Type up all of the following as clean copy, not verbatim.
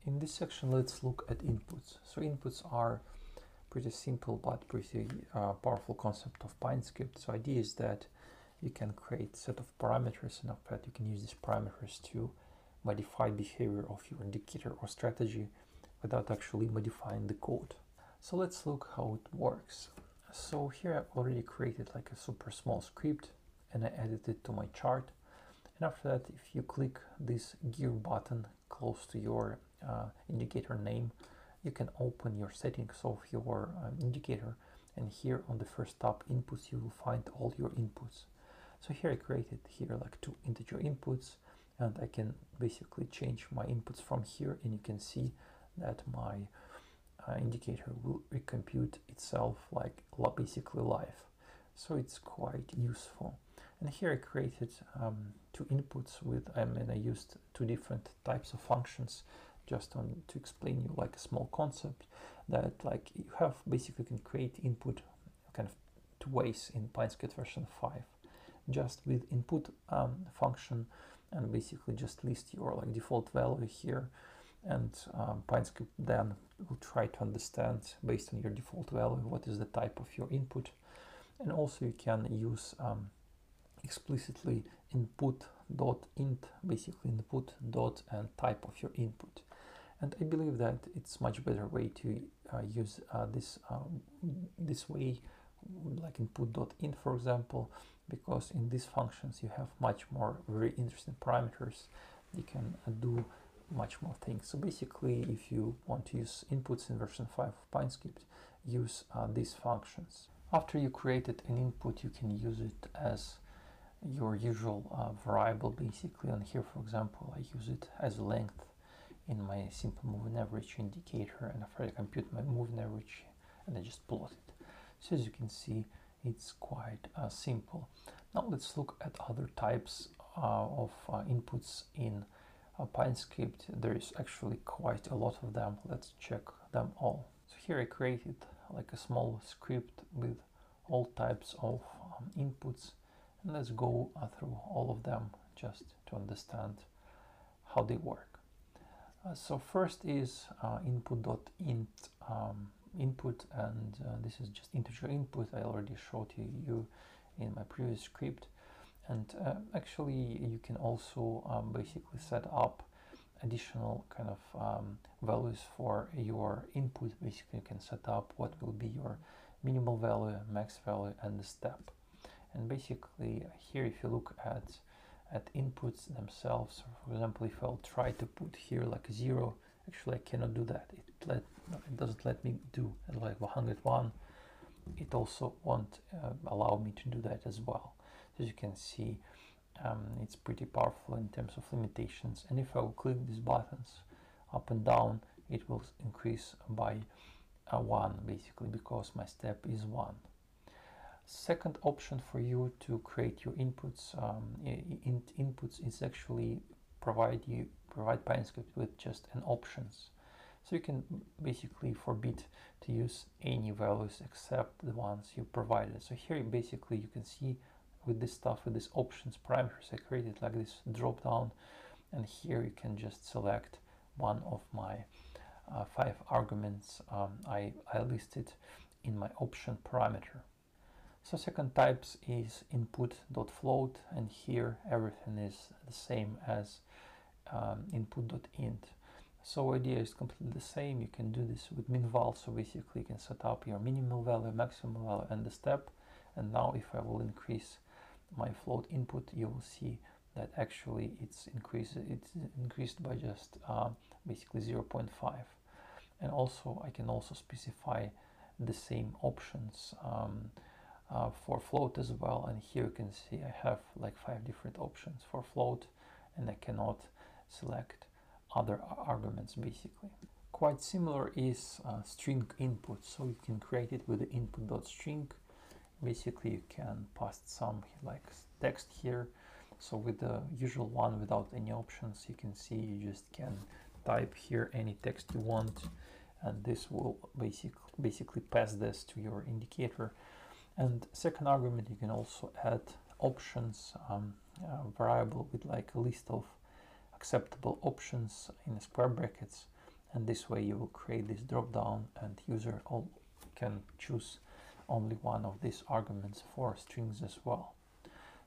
In this section, let's look at inputs. So inputs are pretty simple but pretty powerful concept of PineScript. So idea is that you can create a set of parameters, and after that you can use these parameters to modify behavior of your indicator or strategy without actually modifying the code. So let's look how it works. So here I've already created like a super small script and I added it to my chart. And after that, if you click this gear button close to your indicator name, you can open your settings of your indicator, and here on the first tab, inputs, you will find all your inputs. So here I created here like 2 integer inputs, and I can basically change my inputs from here, and you can see that my indicator will recompute itself like basically live. So it's quite useful. And here I created 2 inputs with, and I used 2 different types of functions just to explain you like a small concept that like you have basically can create input kind of 2 ways in PineScript version 5. Just with input function, and basically just list your like default value here, and PineScript then will try to understand based on your default value what is the type of your input. And also you can use explicitly input.int, basically input dot and type of your input. And I believe that it's much better way to use this way, like input.int for example, because in these functions you have much more very interesting parameters. You can do much more things. So basically, if you want to use inputs in version 5 of PineScript, use these functions. After you created an input, you can use it as your usual variable basically. And here, for example, I use it as length in my simple moving average indicator, and after I compute my moving average and I just plot it. So as you can see, it's quite simple. Now let's look at other types of inputs in PineScript. There is actually quite a lot of them. Let's check them all. So here I created like a small script with all types of inputs, and let's go through all of them just to understand how they work. So first is input.int input, and this is just integer input. I already showed you in my previous script. And actually you can also basically set up additional kind of values for your input. Basically you can set up what will be your minimal value, max value, and the step. And basically here, if you look at inputs themselves, for example, if I'll try to put here like 0, actually I cannot do that. It doesn't let me do like 101. It also won't allow me to do that as well. As you can see, it's pretty powerful in terms of limitations. And if I will click these buttons up and down, it will increase by 1 basically, because my step is 1. Second option for you to create your inputs, inputs is actually provide PineScript with just an options. So you can basically forbid to use any values except the ones you provided. So here basically you can see with this stuff, with these options parameters, I created like this drop down, and here you can just select one of my 5 arguments I listed in my option parameter. So second types is input.float, and here everything is the same as input.int. So idea is completely the same. You can do this with minval. So basically you can set up your minimal value, maximum value, and the step. And now if I will increase my float input, you will see that actually it's increased by just basically 0.5. And also I can also specify the same options for float as well. And here you can see I have like 5 different options for float, and I cannot select other arguments basically. Quite similar is string input. So you can create it with the input.string. Basically you can pass some like text here. So with the usual one without any options, you can see you just can type here any text you want, and this will basically pass this to your indicator. And second argument, you can also add options variable with like a list of acceptable options in square brackets, and this way you will create this drop down and user can choose only one of these arguments for strings as well.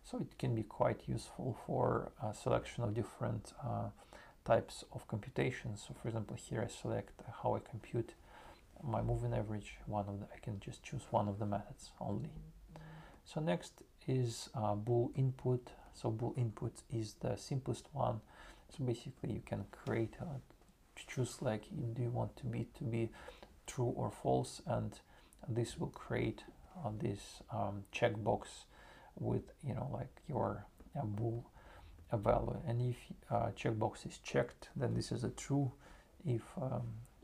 So it can be quite useful for selection of different types of computations. So for example, here I select how I compute my moving average. I can just choose one of the methods only. So next is Bool Input. So Bool Input is the simplest one. So basically you can create choose like do you want to be true or false, and this will create this checkbox with like your bool value, and if checkbox is checked, then this is a true. If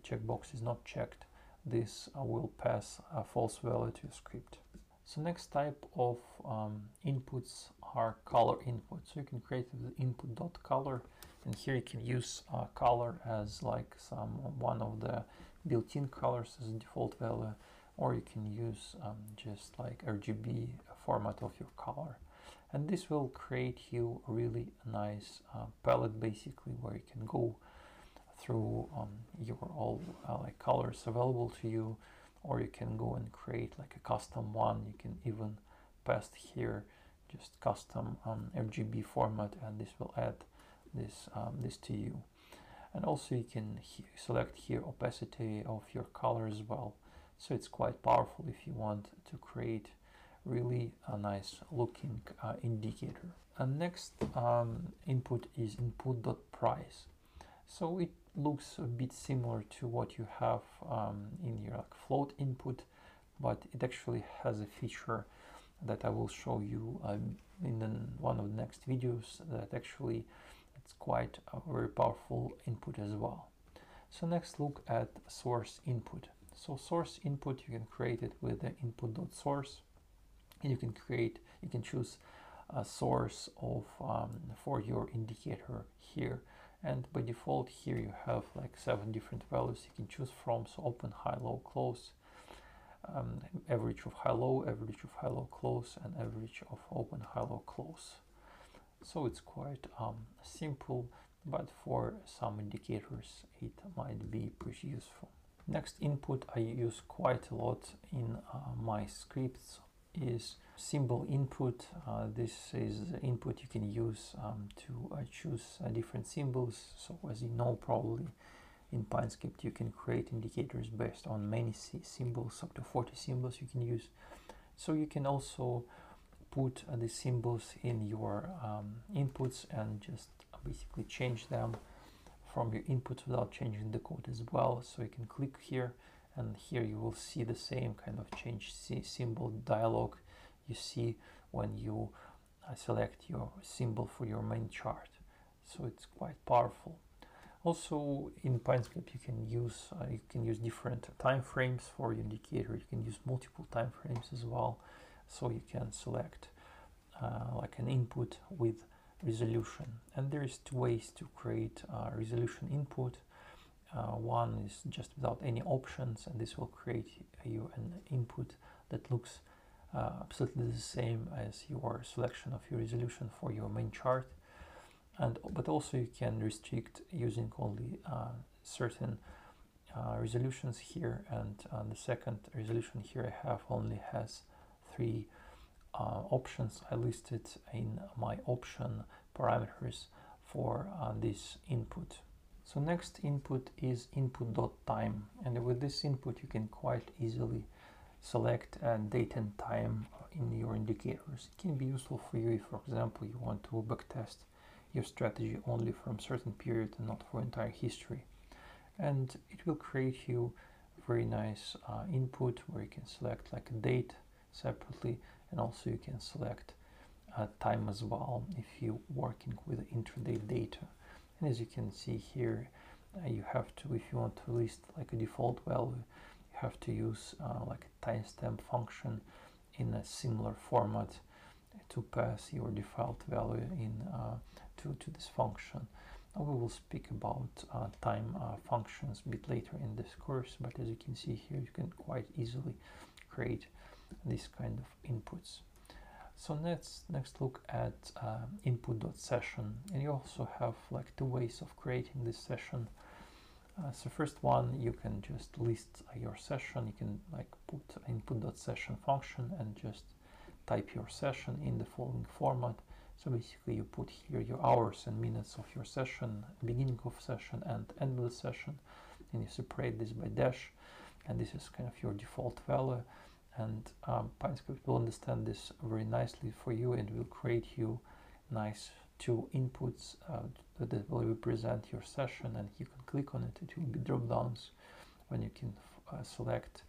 checkbox is not checked, this will pass a false value to your script. So next type of inputs are color inputs. So you can create the input.color, and here you can use color as like one of the built-in colors as a default value, or you can use just like RGB format of your color, and this will create you a really nice palette basically, where you can go through your all like colors available to you, or you can go and create like a custom one. You can even paste here just custom RGB format, and this will add this to you. And also you can select here opacity of your color as well. So it's quite powerful if you want to create really a nice looking indicator. And next input is input.price. So it looks a bit similar to what you have in your like float input, but it actually has a feature that I will show you in one of the next videos, that actually it's quite a very powerful input as well. So next look at source input. So source input, you can create it with the input.source, and you can choose a source of for your indicator here, and by default here you have like 7 different values you can choose from. So open, high, low, close, average of high, low, average of high, low, close, and average of open, high, low, close. So it's quite simple, but for some indicators it might be pretty useful. Next input I use quite a lot in my scripts is symbol input. This is the input you can use to choose different symbols. So as you know, probably in PineScript you can create indicators based on many symbols, up to 40 symbols you can use. So you can also put the symbols in your inputs and just basically change them from your inputs without changing the code as well. So you can click here, and here you will see the same kind of change symbol dialog you see when you select your symbol for your main chart. So it's quite powerful. Also in PineScript you can use different time frames for your indicator. You can use multiple time frames as well. So you can select like an input with resolution, and there is 2 ways to create resolution input. One is just without any options, and this will create you an input that looks absolutely the same as your selection of your resolution for your main chart. But also you can restrict using only certain resolutions here, and the second resolution here I have only has 3 options I listed in my option parameters for this input. So next input is input.time, and with this input you can quite easily select date and time in your indicators. It can be useful for you if, for example, you want to backtest your strategy only from certain period and not for entire history. And it will create you very nice input where you can select like a date separately, and also you can select time as well if you're working with intraday data. And as you can see here, you have to, if you want to list like a default value, you have to use like a timestamp function in a similar format to pass your default value in to this function. Now we will speak about time functions a bit later in this course, but as you can see here, you can quite easily create this kind of inputs. So next look at input.session, and you also have like 2 ways of creating this session. So first one, you can just list your session. You can like put input.session function and just type your session in the following format. So basically you put here your hours and minutes of your session, beginning of session and end of the session, and you separate this by dash, and this is kind of your default value. And PineScript will understand this very nicely for you and will create you nice two inputs that will represent your session, and you can click on it. It will be drop downs when you can select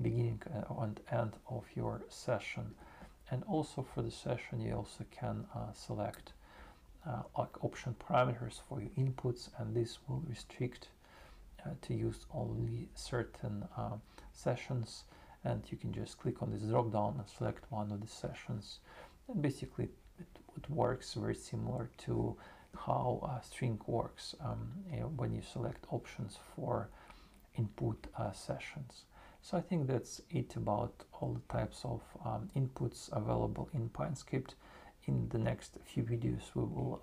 beginning and end of your session. And also for the session you also can select like option parameters for your inputs, and this will restrict to use only certain sessions, and you can just click on this drop down and select one of the sessions, and basically it works very similar to how string works when you select options for input sessions. So I think that's it about all the types of inputs available in PineScript. In the next few videos we will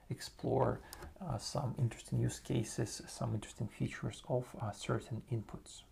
explore some interesting use cases, some interesting features of certain inputs.